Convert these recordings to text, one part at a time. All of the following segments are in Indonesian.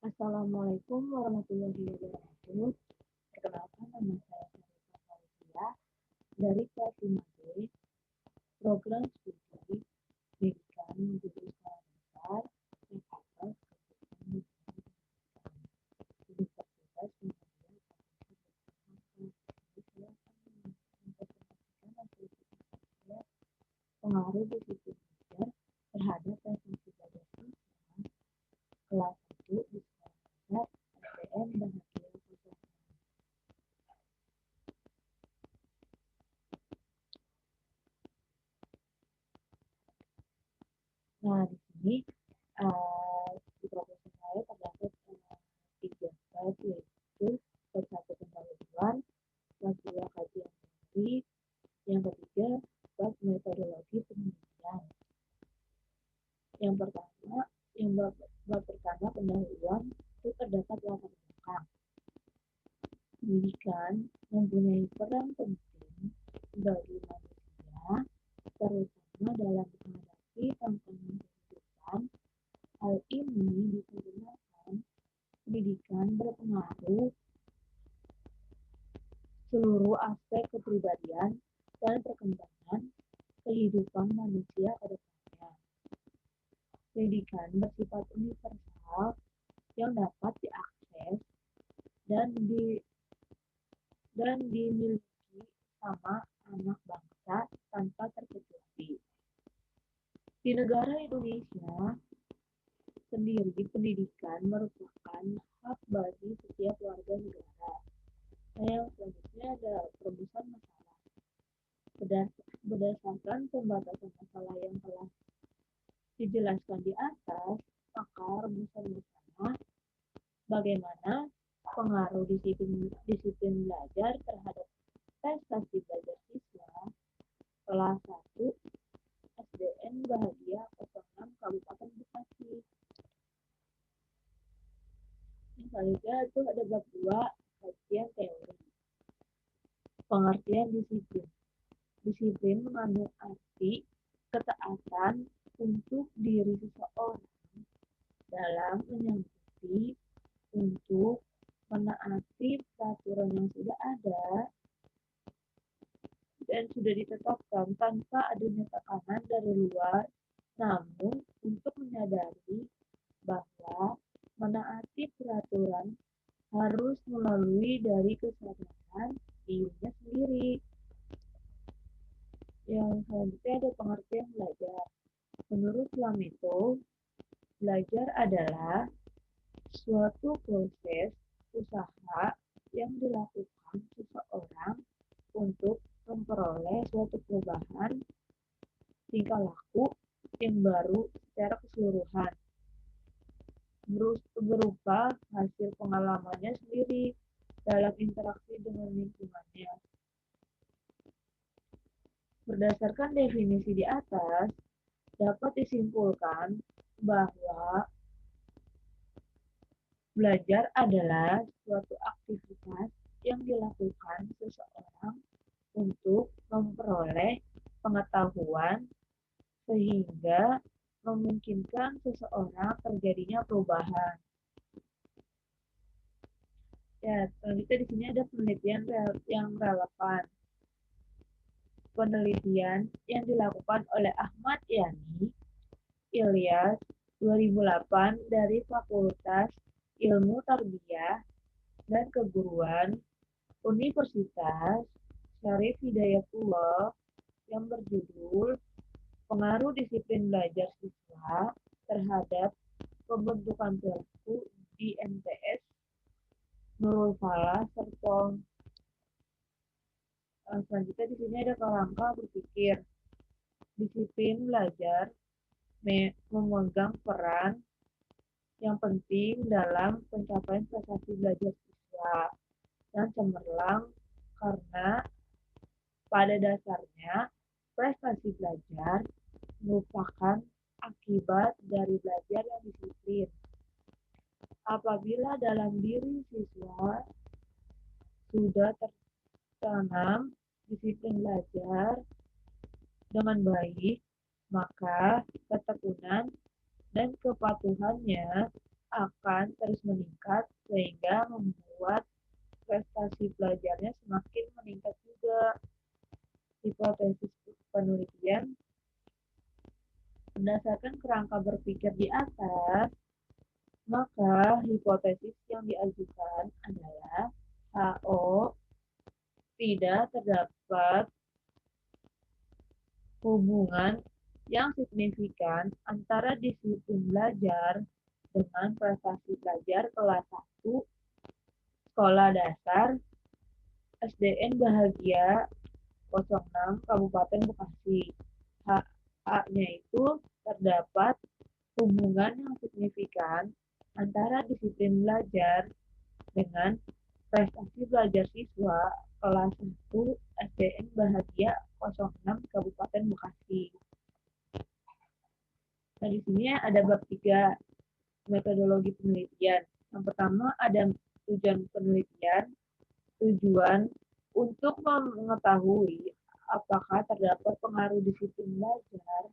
Assalamualaikum warahmatullahi wabarakatuh. Perkenalkan, nama saya Sarita Fauzia dari kelas 5B, program studi pendidikan menjadi skala besar PKS Universitas Muhammadiyah pengaruh disiplin belajar terhadap prestasi belajar siswa kelas 1 di sekolah dasar SDN Bahagia Pusat. Nah, di sini di proposal saya terdapat tiga bab, yaitu bab satu tentang tujuan, bab dua kajian teori, yang ketiga bab metodologi penelitian. Yang pertama, bab pertama pendahuluan itu terdapat latar belakang. Pendidikan mempunyai peran penting bagi manusia, terutama dalam menghadapi tantangan kehidupan. Hal ini dikarenakan pendidikan berpengaruh seluruh aspek kepribadian dan perkembangan kehidupan manusia ke depannya. Pendidikan bersifat universal yang dapat diakses dan dimiliki sama anak bangsa tanpa terkecuali. Di negara Indonesia sendiri, pendidikan merupakan hak bagi setiap warga negara. Nah, yang selanjutnya ada perumusan masalah. Berdasarkan pembatasan masalah yang telah dijelaskan di atas, maka rumusan bersama bagaimana pengaruh disiplin belajar terhadap prestasi belajar siswa kelas 1 SDN Bahagia 06 Kabupaten Bekasi. Yang selanjutnya itu ada bab 2 kajian teori. Pengertian disiplin. Disiplin mengandung arti ketaatan untuk diri seseorang dalam menyanggupi untuk menaati peraturan yang sudah ada dan sudah ditetapkan tanpa adanya tekanan dari luar, namun untuk menyadari bahwa menaati peraturan harus melalui dari kesadaran dirinya sendiri. Yang selanjutnya ada pengertian belajar. Menurut Lamito, belajar adalah suatu proses usaha yang dilakukan seseorang untuk memperoleh suatu perubahan tingkah laku yang baru secara keseluruhan berupa hasil pengalamannya sendiri dalam interaksi dengan lingkungannya. Berdasarkan definisi di atas, dapat disimpulkan bahwa belajar adalah suatu aktivitas yang dilakukan seseorang untuk memperoleh pengetahuan sehingga memungkinkan seseorang terjadinya perubahan. Ya, selanjutnya di sini ada penelitian yang relevan. Penelitian yang dilakukan oleh Ahmad Yani Ilyas 2008 dari Fakultas Ilmu Tarbiyah dan Keguruan Universitas Syarif Hidayatullah yang berjudul Pengaruh Disiplin Belajar Siswa Terhadap Pembentukan Perilaku di MTS Nurul Falah Serpong. Selanjutnya di sini ada kerangka berpikir. Disiplin belajar memegang peran yang penting dalam pencapaian prestasi belajar siswa yang cemerlang karena pada dasarnya prestasi belajar merupakan akibat dari belajar yang disiplin. Apabila dalam diri siswa sudah tertanam disiplin belajar dengan baik, maka ketekunan dan kepatuhannya akan terus meningkat sehingga membuat prestasi belajarnya semakin meningkat juga. Hipotesis penelitian berdasarkan kerangka berpikir di atas, maka hipotesis yang diajukan adalah HO tidak terdapat hubungan yang signifikan antara disiplin belajar dengan prestasi belajar kelas 1 sekolah dasar SDN Bahagia 06 Kabupaten Bekasi. HA-nya itu terdapat hubungan yang signifikan antara disiplin belajar dengan prestasi belajar siswa kelas 1 SDN Bahagia 06 Kabupaten Bekasi. Nah, di sini ada bab 3 metodologi penelitian. Yang pertama ada tujuan penelitian, tujuan untuk mengetahui apakah terdapat pengaruh disiplin belajar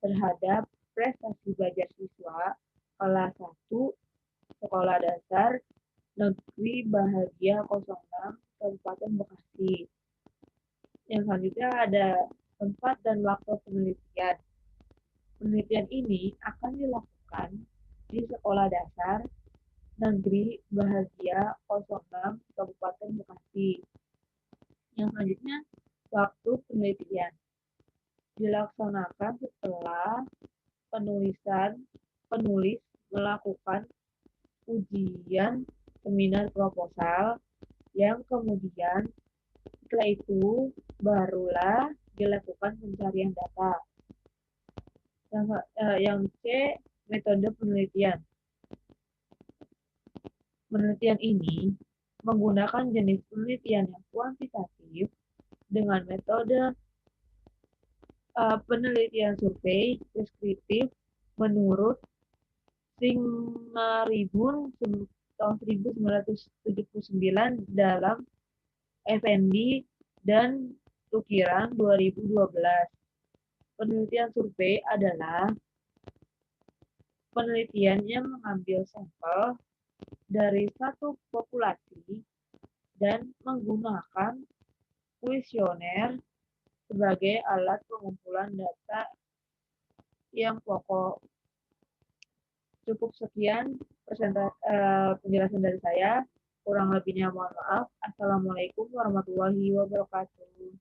terhadap prestasi belajar siswa kelas 1 sekolah dasar Negeri Bahagia 06 Kabupaten Bekasi. Yang selanjutnya ada tempat dan waktu penelitian. Penelitian ini akan dilakukan di sekolah dasar Negeri Bahagia 06 Kabupaten Bekasi. Yang selanjutnya waktu penelitian dilaksanakan setelah penulis melakukan ujian seminar proposal yang kemudian setelah itu barulah dilakukan pencarian data. Yang C, metode penelitian. Penelitian ini menggunakan jenis penelitian yang kuantitatif dengan metode penelitian survei deskriptif menurut Singaribun tahun 1979 dalam Effendi dan Tukiran 2012. Penelitian survei adalah penelitian yang mengambil sampel dari satu populasi dan menggunakan kuesioner sebagai alat pengumpulan data yang pokok. Cukup sekian penjelasan dari saya. Kurang lebihnya mohon maaf. Assalamualaikum warahmatullahi wabarakatuh.